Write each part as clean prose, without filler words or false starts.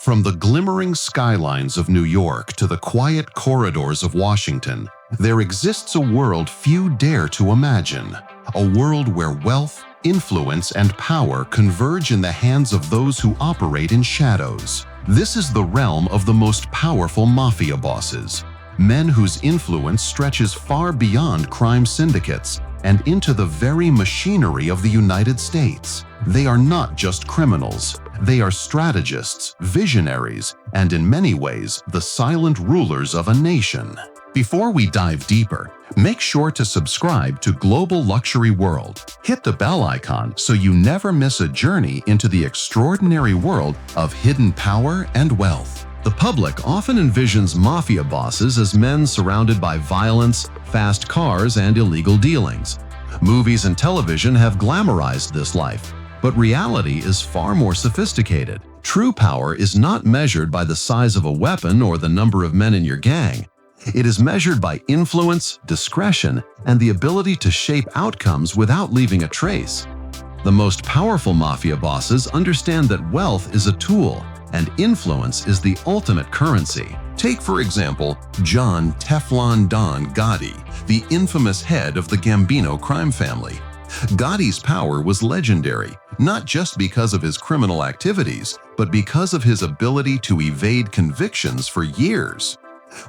From the glimmering skylines of New York to the quiet corridors of Washington, there exists a world few dare to imagine. A world where wealth, influence, and power converge in the hands of those who operate in shadows. This is the realm of the most powerful mafia bosses, men whose influence stretches far beyond crime syndicates and into the very machinery of the United States. They are not just criminals. They are strategists, visionaries, and in many ways, the silent rulers of a nation. Before we dive deeper, make sure to subscribe to Global Luxury World. Hit the bell icon so you never miss a journey into the extraordinary world of hidden power and wealth. The public often envisions mafia bosses as men surrounded by violence, fast cars, and illegal dealings. Movies and television have glamorized this life, but reality is far more sophisticated. True power is not measured by the size of a weapon or the number of men in your gang. It is measured by influence, discretion, and the ability to shape outcomes without leaving a trace. The most powerful mafia bosses understand that wealth is a tool, and influence is the ultimate currency. Take, for example, John Teflon Don Gotti, the infamous head of the Gambino crime family. Gotti's power was legendary, not just because of his criminal activities, but because of his ability to evade convictions for years.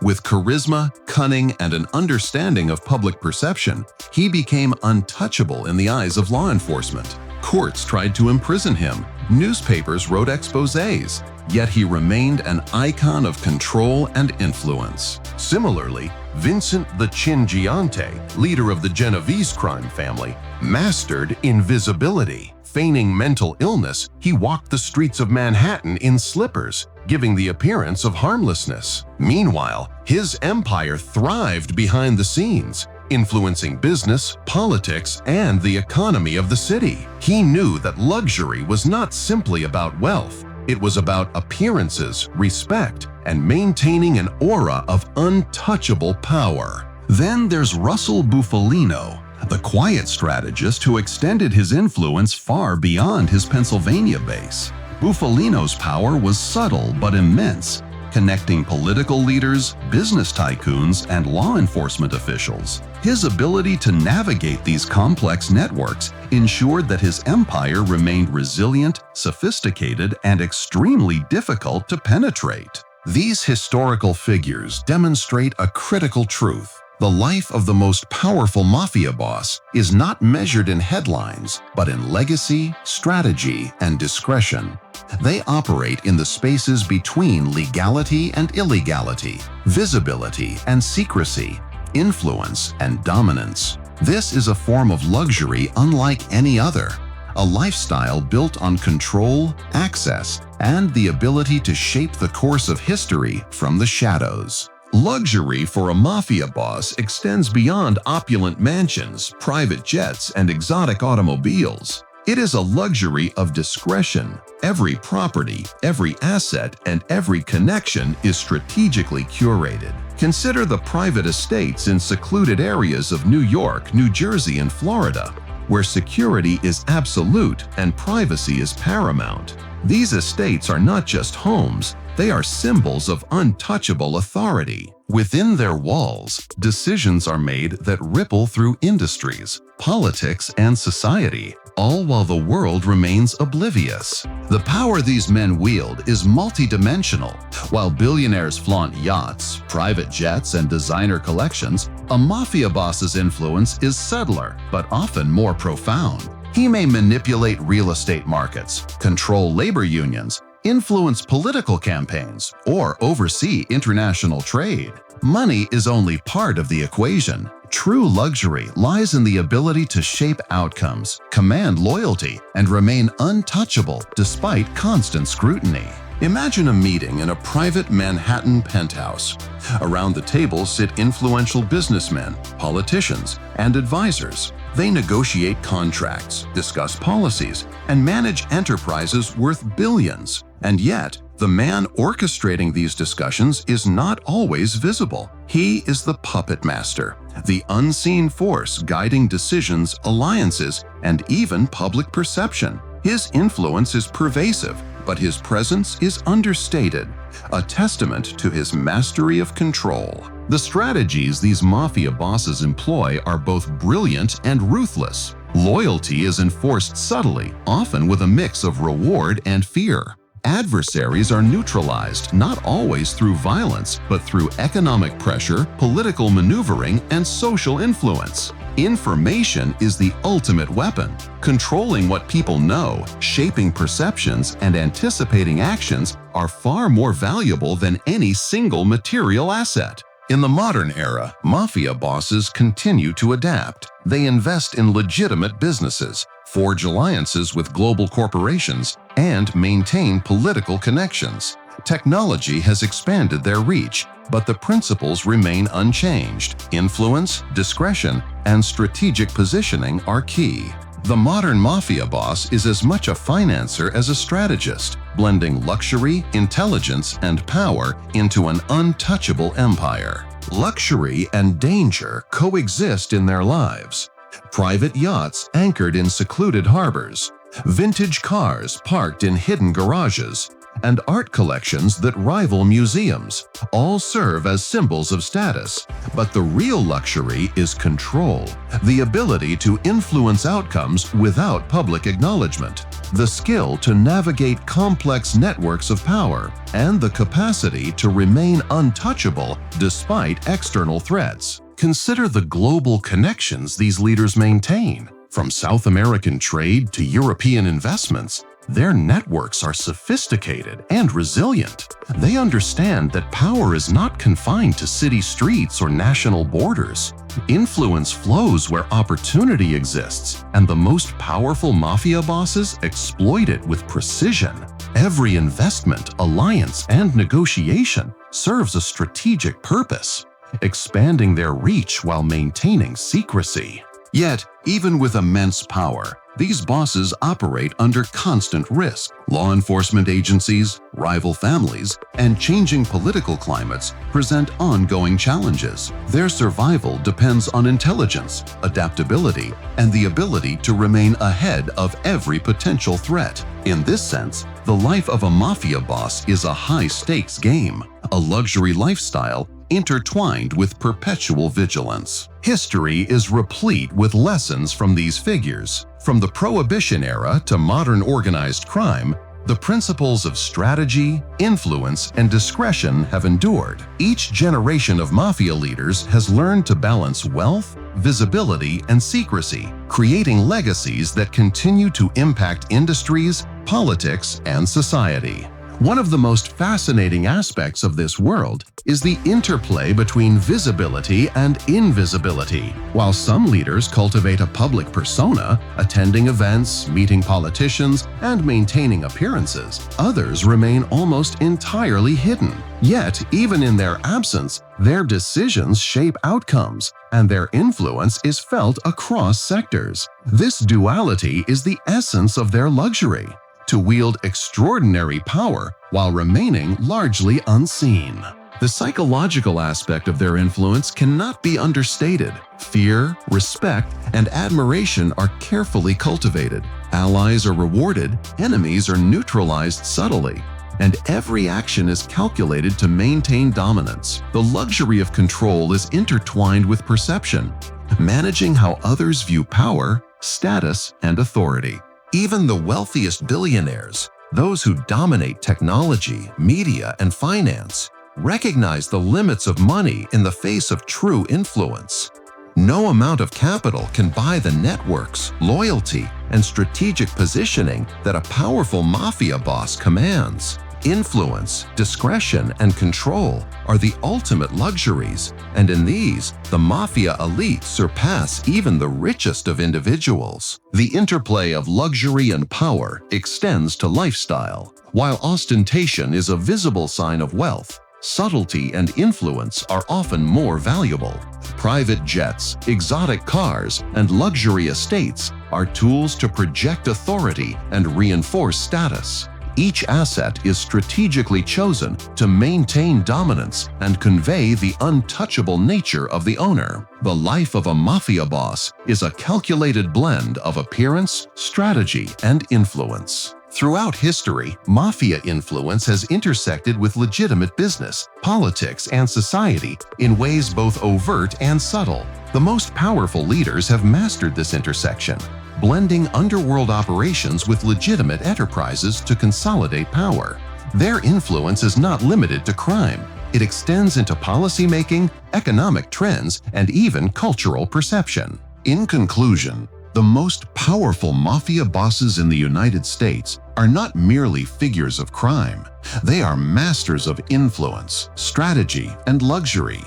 With charisma, cunning, and an understanding of public perception, he became untouchable in the eyes of law enforcement. Courts tried to imprison him. Newspapers wrote exposés, yet he remained an icon of control and influence. Similarly, Vincent the Chin Giante, leader of the Genovese crime family, mastered invisibility. Feigning mental illness, he walked the streets of Manhattan in slippers, giving the appearance of harmlessness. Meanwhile, his empire thrived behind the scenes, influencing business, politics, and the economy of the city. He knew that luxury was not simply about wealth. It was about appearances, respect, and maintaining an aura of untouchable power. Then there's Russell Bufalino, the quiet strategist who extended his influence far beyond his Pennsylvania base. Bufalino's power was subtle but immense, connecting political leaders, business tycoons, and law enforcement officials. His ability to navigate these complex networks ensured that his empire remained resilient, sophisticated, and extremely difficult to penetrate. These historical figures demonstrate a critical truth. The life of the most powerful mafia boss is not measured in headlines, but in legacy, strategy, and discretion. They operate in the spaces between legality and illegality, visibility and secrecy, influence and dominance. This is a form of luxury unlike any other, a lifestyle built on control, access, and the ability to shape the course of history from the shadows. Luxury for a mafia boss extends beyond opulent mansions, private jets, and exotic automobiles. It is a luxury of discretion. Every property, every asset, and every connection is strategically curated. Consider the private estates in secluded areas of New York, New Jersey, and Florida, where security is absolute and privacy is paramount. These estates are not just homes, they are symbols of untouchable authority. Within their walls, decisions are made that ripple through industries, politics, and society, all while the world remains oblivious. The power these men wield is multidimensional. While billionaires flaunt yachts, private jets, and designer collections, a mafia boss's influence is subtler, but often more profound. He may manipulate real estate markets, control labor unions, influence political campaigns, or oversee international trade. Money is only part of the equation. True luxury lies in the ability to shape outcomes, command loyalty, and remain untouchable despite constant scrutiny. Imagine a meeting in a private Manhattan penthouse. Around the table sit influential businessmen, politicians, and advisors. They negotiate contracts, discuss policies, and manage enterprises worth billions. And yet, the man orchestrating these discussions is not always visible. He is the puppet master, the unseen force guiding decisions, alliances, and even public perception. His influence is pervasive, but his presence is understated, a testament to his mastery of control. The strategies these mafia bosses employ are both brilliant and ruthless. Loyalty is enforced subtly, often with a mix of reward and fear. Adversaries are neutralized not always through violence, but through economic pressure, political maneuvering, and social influence. Information is the ultimate weapon. Controlling what people know, shaping perceptions, and anticipating actions are far more valuable than any single material asset. In the modern era, mafia bosses continue to adapt. They invest in legitimate businesses, forge alliances with global corporations, and maintain political connections. Technology has expanded their reach, but the principles remain unchanged. Influence, discretion, and strategic positioning are key. The modern mafia boss is as much a financer as a strategist, blending luxury, intelligence, and power into an untouchable empire. Luxury and danger coexist in their lives. Private yachts anchored in secluded harbors, vintage cars parked in hidden garages, and art collections that rival museums all serve as symbols of status. But the real luxury is control, the ability to influence outcomes without public acknowledgement, the skill to navigate complex networks of power, and the capacity to remain untouchable despite external threats. Consider the global connections these leaders maintain. From South American trade to European investments, their networks are sophisticated and resilient. They understand that power is not confined to city streets or national borders. Influence flows where opportunity exists, and the most powerful mafia bosses exploit it with precision. Every investment, alliance, and negotiation serves a strategic purpose, expanding their reach while maintaining secrecy. Yet, even with immense power, these bosses operate under constant risk. Law enforcement agencies, rival families, and changing political climates present ongoing challenges. Their survival depends on intelligence, adaptability, and the ability to remain ahead of every potential threat. In this sense, the life of a mafia boss is a high-stakes game, a luxury lifestyle intertwined with perpetual vigilance. History is replete with lessons from these figures. From the Prohibition era to modern organized crime, the principles of strategy, influence, and discretion have endured. Each generation of mafia leaders has learned to balance wealth, visibility, and secrecy, creating legacies that continue to impact industries, politics, and society. One of the most fascinating aspects of this world is the interplay between visibility and invisibility. While some leaders cultivate a public persona, attending events, meeting politicians, and maintaining appearances, others remain almost entirely hidden. Yet, even in their absence, their decisions shape outcomes, and their influence is felt across sectors. This duality is the essence of their luxury: to wield extraordinary power while remaining largely unseen. The psychological aspect of their influence cannot be understated. Fear, respect, and admiration are carefully cultivated. Allies are rewarded, enemies are neutralized subtly, and every action is calculated to maintain dominance. The luxury of control is intertwined with perception, managing how others view power, status, and authority. Even the wealthiest billionaires, those who dominate technology, media, and finance, recognize the limits of money in the face of true influence. No amount of capital can buy the networks, loyalty, and strategic positioning that a powerful mafia boss commands. Influence, discretion, and control are the ultimate luxuries, and in these, the mafia elite surpass even the richest of individuals. The interplay of luxury and power extends to lifestyle. While ostentation is a visible sign of wealth, subtlety and influence are often more valuable. Private jets, exotic cars, and luxury estates are tools to project authority and reinforce status. Each asset is strategically chosen to maintain dominance and convey the untouchable nature of the owner. The life of a mafia boss is a calculated blend of appearance, strategy, and influence. Throughout history, mafia influence has intersected with legitimate business, politics, and society in ways both overt and subtle. The most powerful leaders have mastered this intersection, blending underworld operations with legitimate enterprises to consolidate power. Their influence is not limited to crime. It extends into policymaking, economic trends, and even cultural perception. In conclusion, the most powerful mafia bosses in the United States are not merely figures of crime. They are masters of influence, strategy, and luxury.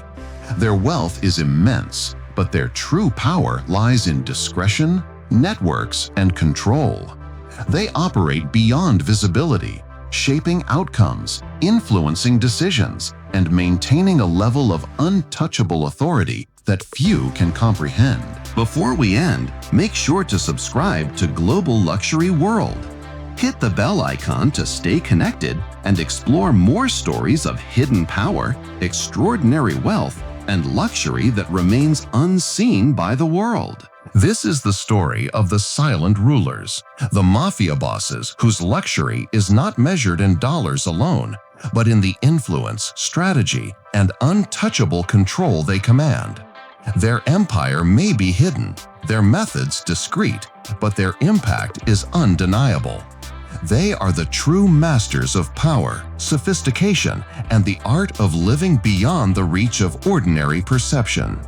Their wealth is immense, but their true power lies in discretion, networks, and control. They operate beyond visibility, shaping outcomes, influencing decisions, and maintaining a level of untouchable authority that few can comprehend. Before we end, make sure to subscribe to Global Luxury World. Hit the bell icon to stay connected and explore more stories of hidden power, extraordinary wealth, and luxury that remains unseen by the world. This is the story of the silent rulers, the mafia bosses whose luxury is not measured in dollars alone, but in the influence, strategy, and untouchable control they command. Their empire may be hidden, their methods discreet, but their impact is undeniable. They are the true masters of power, sophistication, and the art of living beyond the reach of ordinary perception.